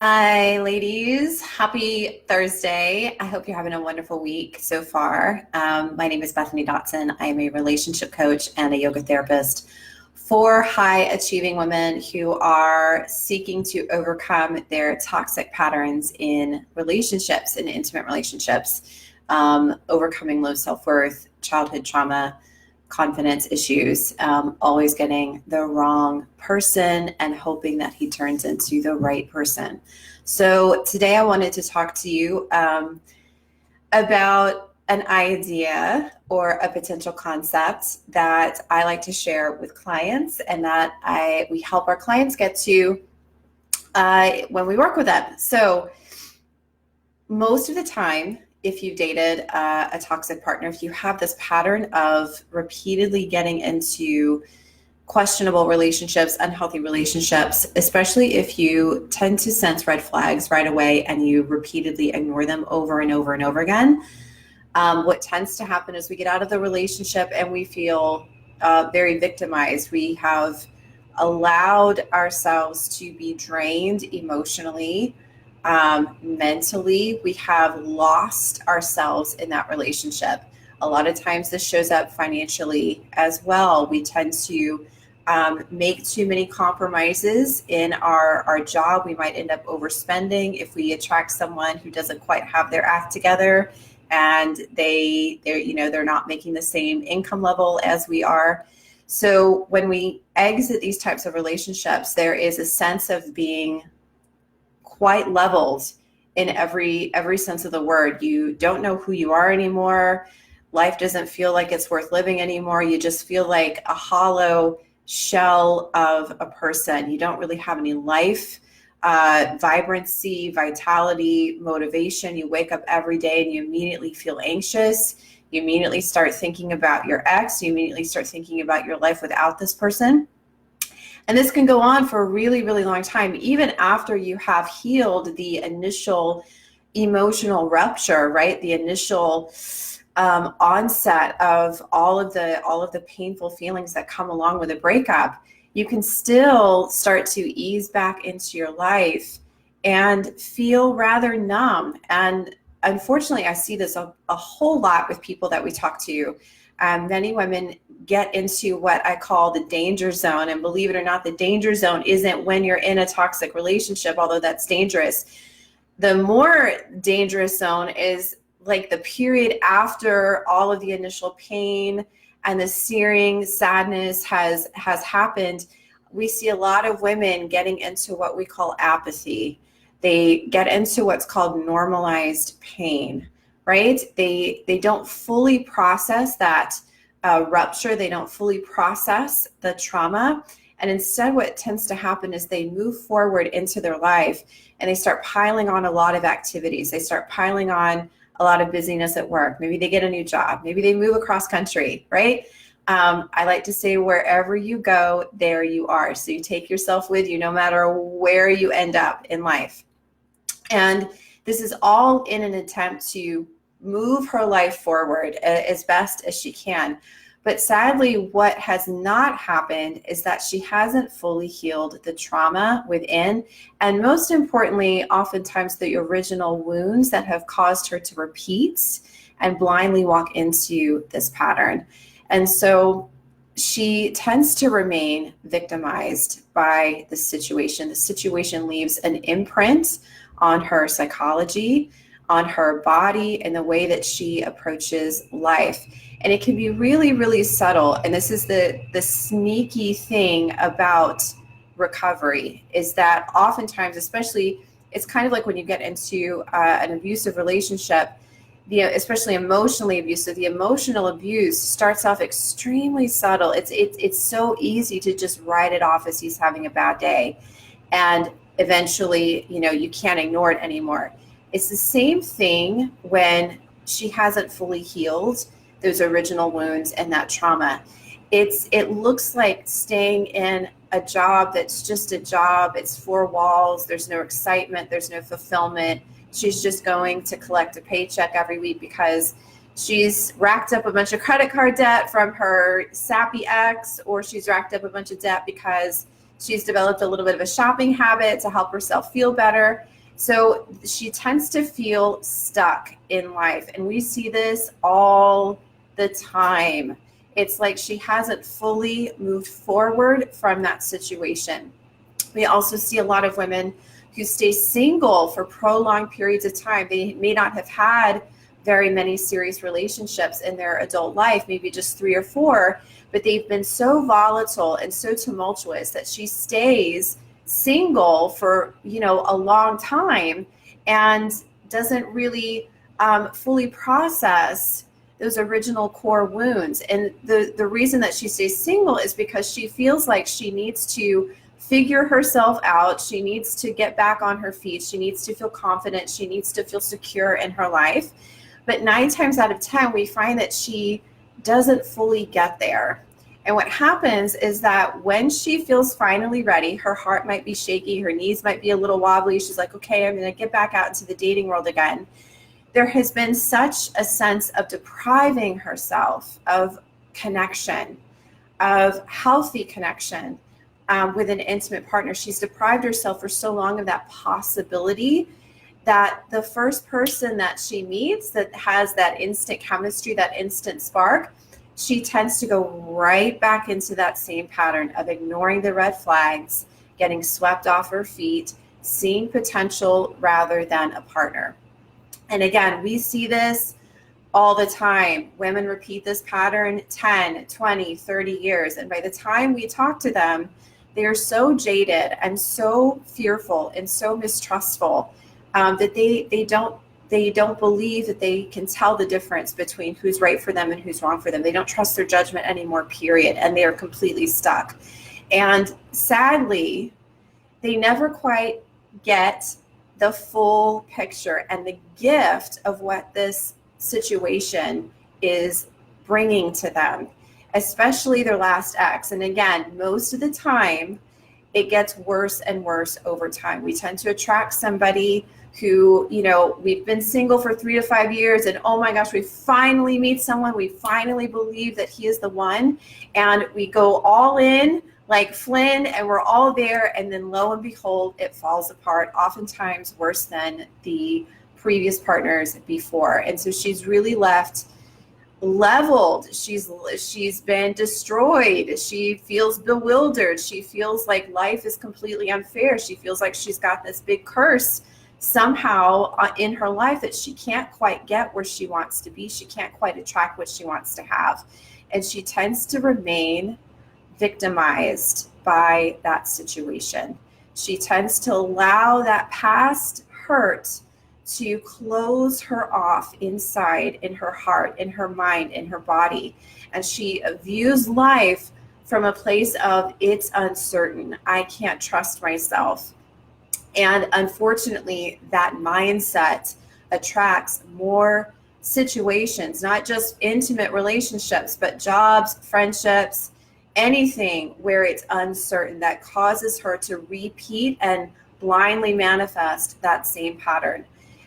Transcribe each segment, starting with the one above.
Hi, ladies. Happy Thursday. I hope you're having a wonderful week so far. My name is Bethany Dotson. I am a relationship coach and a yoga therapist for high achieving women who are seeking to overcome their toxic patterns in relationships, in intimate relationships, overcoming low self worth, childhood trauma, confidence issues, always getting the wrong person and hoping that he turns into the right person. So today I wanted to talk to you about an idea or a potential concept that I like to share with clients and that we help our clients get to when we work with them. So most of the time, if you've dated a toxic partner, if you have this pattern of repeatedly getting into questionable relationships, unhealthy relationships, especially if you tend to sense red flags right away and you repeatedly ignore them over and over and over again, what tends to happen is we get out of the relationship and we feel very victimized. We have allowed ourselves to be drained emotionally, mentally. We have lost ourselves in that relationship. A lot of times this shows up financially as well. We tend to make too many compromises in our job. We might end up overspending if we attract someone who doesn't quite have their act together and they're not making the same income level as we are. So when we exit these types of relationships, there is a sense of being quite leveled in every sense of the word. You don't know who you are anymore. Life doesn't feel like it's worth living anymore. You just feel like a hollow shell of a person. You don't really have any life, vibrancy, vitality, motivation. You wake up every day and you immediately feel anxious. You immediately start thinking about your ex. You immediately start thinking about your life without this person. And this can go on for a really, really long time, even after you have healed the initial emotional rupture, right? The initial onset of all of the painful feelings that come along with a breakup. You can still start to ease back into your life and feel rather numb. And unfortunately, I see this a whole lot with people that we talk to. Many women get into what I call the danger zone. And believe it or not, the danger zone isn't when you're in a toxic relationship, although that's dangerous. The more dangerous zone is like the period after all of the initial pain and the searing sadness has happened. We see a lot of women getting into what we call apathy. They get into what's called normalized pain, right? They don't fully process that rupture. They don't fully process the trauma. And instead what tends to happen is they move forward into their life and they start piling on a lot of activities. They start piling on a lot of busyness at work. Maybe they get a new job. Maybe they move across country, right? I like to say wherever you go, there you are. So you take yourself with you no matter where you end up in life. And this is all in an attempt to move her life forward as best as she can. But sadly, what has not happened is that she hasn't fully healed the trauma within. And most importantly, oftentimes the original wounds that have caused her to repeat and blindly walk into this pattern. And so she tends to remain victimized by the situation. The situation leaves an imprint on her psychology, on her body, and the way that she approaches life. And it can be really, really subtle. And this is the sneaky thing about recovery, is that oftentimes, especially, it's kind of like when you get into an abusive relationship, especially emotionally abusive, the emotional abuse starts off extremely subtle. It's so easy to just write it off as he's having a bad day. And eventually, you can't ignore it anymore. It's the same thing when she hasn't fully healed those original wounds and that trauma. It looks like staying in a job that's just a job. It's four walls. There's no excitement. There's no fulfillment. She's just going to collect a paycheck every week because she's racked up a bunch of credit card debt from her sappy ex, or she's racked up a bunch of debt because she's developed a little bit of a shopping habit to help herself feel better. So she tends to feel stuck in life. And we see this all the time. It's like she hasn't fully moved forward from that situation. We also see a lot of women who stay single for prolonged periods of time. They may not have had very many serious relationships in their adult life, maybe just 3 or 4, but they've been so volatile and so tumultuous that she stays single for, a long time and doesn't really fully process those original core wounds. And the reason that she stays single is because she feels like she needs to figure herself out. She needs to get back on her feet. She needs to feel confident. She needs to feel secure in her life. But 9 times out of 10, we find that she doesn't fully get there. And what happens is that when she feels finally ready, her heart might be shaky, her knees might be a little wobbly. She's like, okay, I'm going to get back out into the dating world again. There has been such a sense of depriving herself of connection, of healthy connection with an intimate partner. She's deprived herself for so long of that possibility that the first person that she meets that has that instant chemistry, that instant spark, she tends to go right back into that same pattern of ignoring the red flags, getting swept off her feet, seeing potential rather than a partner. And again, we see this all the time. Women repeat this pattern 10, 20, 30 years. And by the time we talk to them, they are so jaded and so fearful and so mistrustful that they don't believe that they can tell the difference between who's right for them and who's wrong for them. They don't trust their judgment anymore, period. And they are completely stuck. And sadly, they never quite get the full picture and the gift of what this situation is bringing to them, especially their last ex. And again, most of the time, it gets worse and worse over time. We tend to attract somebody who, we've been single for 3 to 5 years, and oh my gosh, we finally meet someone. We finally believe that he is the one, and we go all in like Flynn, and we're all there, and then lo and behold, it falls apart, oftentimes worse than the previous partners before. And so she's really left leveled. She's been destroyed. She feels bewildered. She feels like life is completely unfair. She feels like she's got this big curse somehow in her life that she can't quite get where she wants to be. She can't quite attract what she wants to have. And she tends to remain victimized by that situation. She tends to allow that past hurt to close her off inside, in her heart, in her mind, in her body. And she views life from a place of, it's uncertain. I can't trust myself. And unfortunately, that mindset attracts more situations, not just intimate relationships, but jobs, friendships, anything where it's uncertain, that causes her to repeat and blindly manifest that same pattern.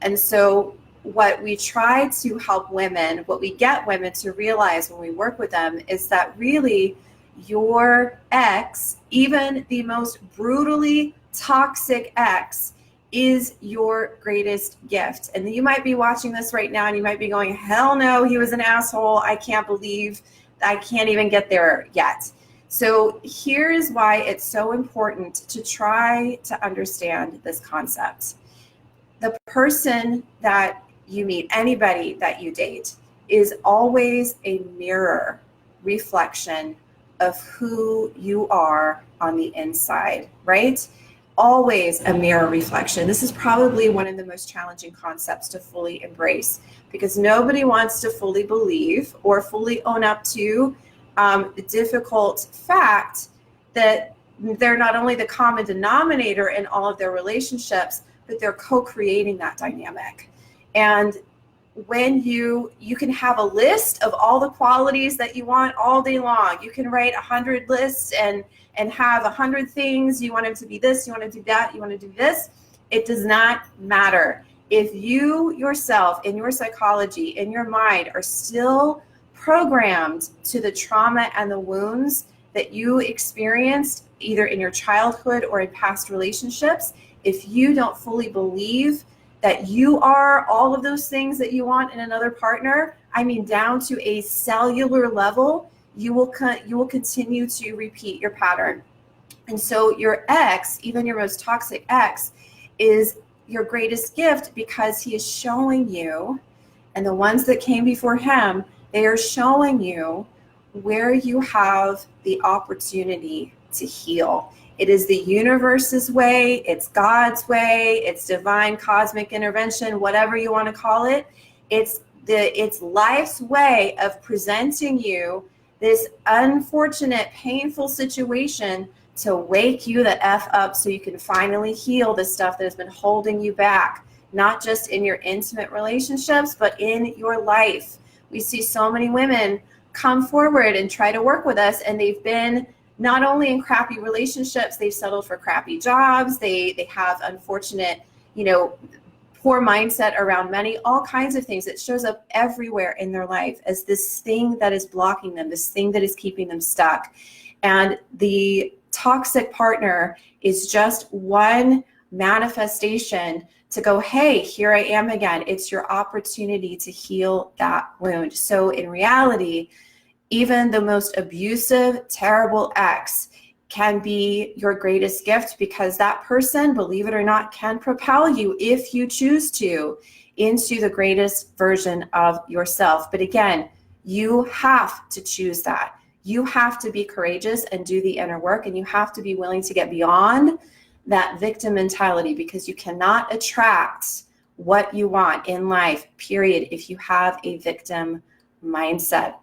And so what we try to help women, what we get women to realize when we work with them, is that really your ex, even the most brutally toxic ex, is your greatest gift. And you might be watching this right now and you might be going, hell no, he was an asshole. I can't believe I can't even get there yet. So here's why it's so important to try to understand this concept. The person that you meet, anybody that you date, is always a mirror reflection of who you are on the inside, right? Always a mirror reflection. This is probably one of the most challenging concepts to fully embrace, because nobody wants to fully believe or fully own up to the difficult fact that they're not only the common denominator in all of their relationships, but they're co-creating that dynamic. And when you can have a list of all the qualities that you want all day long. You can write 100 lists and have 100 things. You want him to be this, you want to do that, you want to do this. It does not matter. If you yourself, in your psychology, in your mind, are still programmed to the trauma and the wounds that you experienced either in your childhood or in past relationships, if you don't fully believe that you are all of those things that you want in another partner, I mean, down to a cellular level, you will continue to repeat your pattern. And so your ex, even your most toxic ex, is your greatest gift because he is showing you, and the ones that came before him, they are showing you where you have the opportunity to heal. It is the universe's way, it's God's way, it's divine cosmic intervention, whatever you want to call it. It's life's way of presenting you this unfortunate, painful situation to wake you the F up so you can finally heal the stuff that has been holding you back, not just in your intimate relationships, but in your life. We see so many women come forward and try to work with us, and they've been not only in crappy relationships, they've settled for crappy jobs, they have unfortunate, poor mindset around money, all kinds of things. It shows up everywhere in their life as this thing that is blocking them, this thing that is keeping them stuck. And the toxic partner is just one manifestation to go, hey, here I am again. It's your opportunity to heal that wound. So in reality, even the most abusive, terrible ex can be your greatest gift, because that person, believe it or not, can propel you, if you choose to, into the greatest version of yourself. But again, you have to choose that. You have to be courageous and do the inner work, and you have to be willing to get beyond that victim mentality, because you cannot attract what you want in life, period, if you have a victim mindset.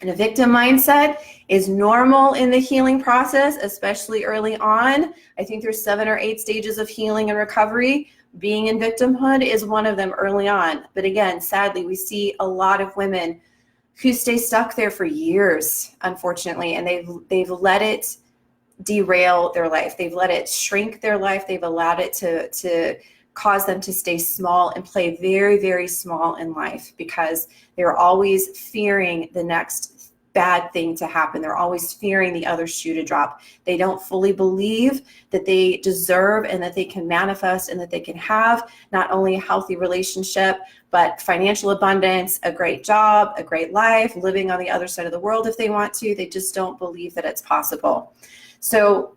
And a victim mindset is normal in the healing process, especially early on. I think there's 7 or 8 stages of healing and recovery. Being in victimhood is one of them early on. But again, sadly, we see a lot of women who stay stuck there for years, unfortunately, and they've let it derail their life. They've let it shrink their life. They've allowed it to cause them to stay small and play very, very small in life, because they're always fearing the next bad thing to happen. They're always fearing the other shoe to drop. They don't fully believe that they deserve and that they can manifest and that they can have not only a healthy relationship, but financial abundance, a great job, a great life, living on the other side of the world if they want to. They just don't believe that it's possible. So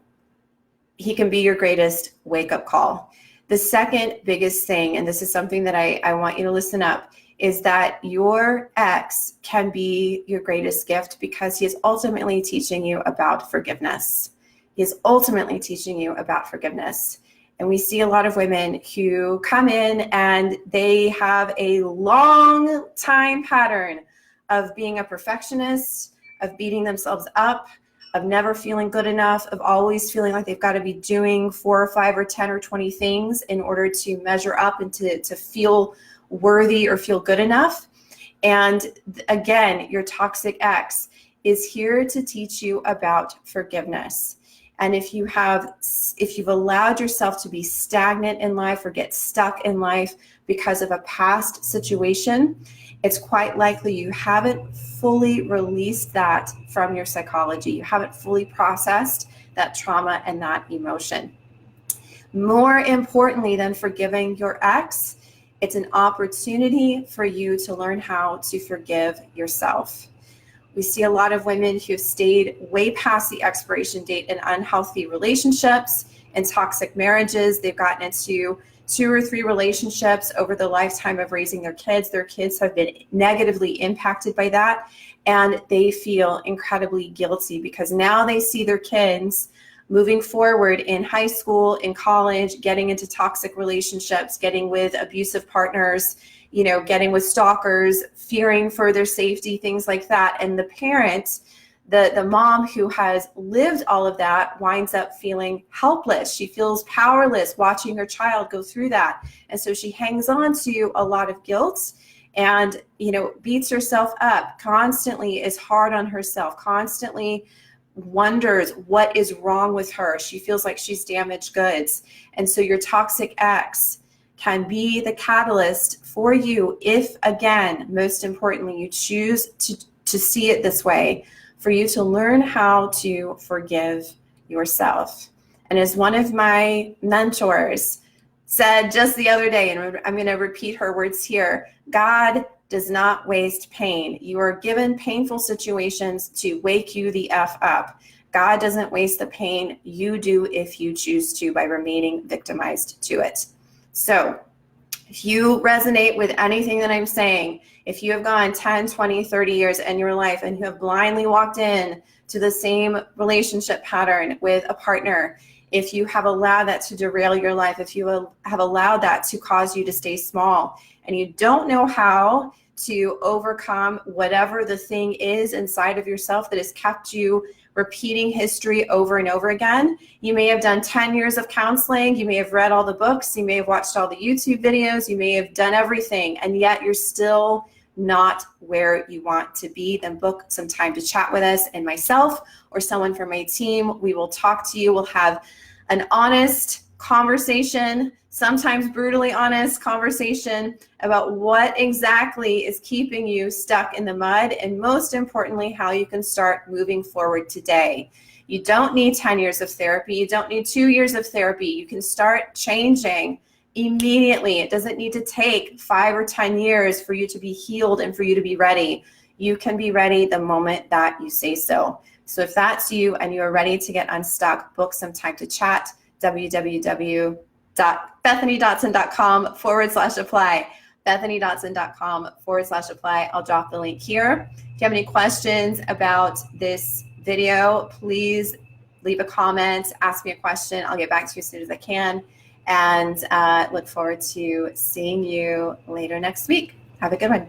he can be your greatest wake-up call. The second biggest thing, and this is something that I want you to listen up, is that your ex can be your greatest gift, because he is ultimately teaching you about forgiveness. He is ultimately teaching you about forgiveness. And we see a lot of women who come in and they have a long time pattern of being a perfectionist, of beating themselves up, of never feeling good enough, of always feeling like they've got to be doing 4 or 5 or 10 or 20 things in order to measure up and to feel worthy or feel good enough. And again, your toxic ex is here to teach you about forgiveness. And if you've allowed yourself to be stagnant in life or get stuck in life because of a past situation, it's quite likely you haven't fully released that from your psychology. You haven't fully processed that trauma and that emotion. More importantly than forgiving your ex, it's an opportunity for you to learn how to forgive yourself. We see a lot of women who've stayed way past the expiration date in unhealthy relationships and toxic marriages. They've gotten into 2 or 3 relationships over the lifetime of raising their kids. Their kids have been negatively impacted by that, and they feel incredibly guilty because now they see their kids moving forward in high school, in college, getting into toxic relationships, getting with abusive partners, getting with stalkers, fearing for their safety, things like that. And the parent, the mom who has lived all of that, winds up feeling helpless. She feels powerless watching her child go through that. And so she hangs on to a lot of guilt and, beats herself up, constantly is hard on herself, constantly wonders what is wrong with her. She feels like she's damaged goods. And so your toxic ex can be the catalyst for you if, again, most importantly, you choose to see it this way, for you to learn how to forgive yourself. And as one of my mentors said just the other day, and I'm going to repeat her words here, God does not waste pain. You are given painful situations to wake you the F up. God doesn't waste the pain. You do if you choose to, by remaining victimized to it. So if you resonate with anything that I'm saying, if you have gone 10, 20, 30 years in your life and you have blindly walked in to the same relationship pattern with a partner, if you have allowed that to derail your life, if you have allowed that to cause you to stay small, and you don't know how to overcome whatever the thing is inside of yourself that has kept you repeating history over and over again. You may have done 10 years of counseling, you may have read all the books, you may have watched all the YouTube videos, you may have done everything, and yet you're still not where you want to be. Then book some time to chat with us and myself or someone from my team. We will talk to you. We'll have an honest conversation, sometimes brutally honest conversation about what exactly is keeping you stuck in the mud, and most importantly, how you can start moving forward today. You don't need 10 years of therapy. You don't need 2 years of therapy. You can start changing immediately. It doesn't need to take 5 or 10 years for you to be healed and for you to be ready. You can be ready the moment that you say so. So if that's you and you are ready to get unstuck, book some time to chat. www.bethanydotson.com/apply. bethanydotson.com/apply. I'll drop the link here. If you have any questions about this video, please leave a comment, ask me a question. I'll get back to you as soon as I can. And look forward to seeing you later next week. Have a good one.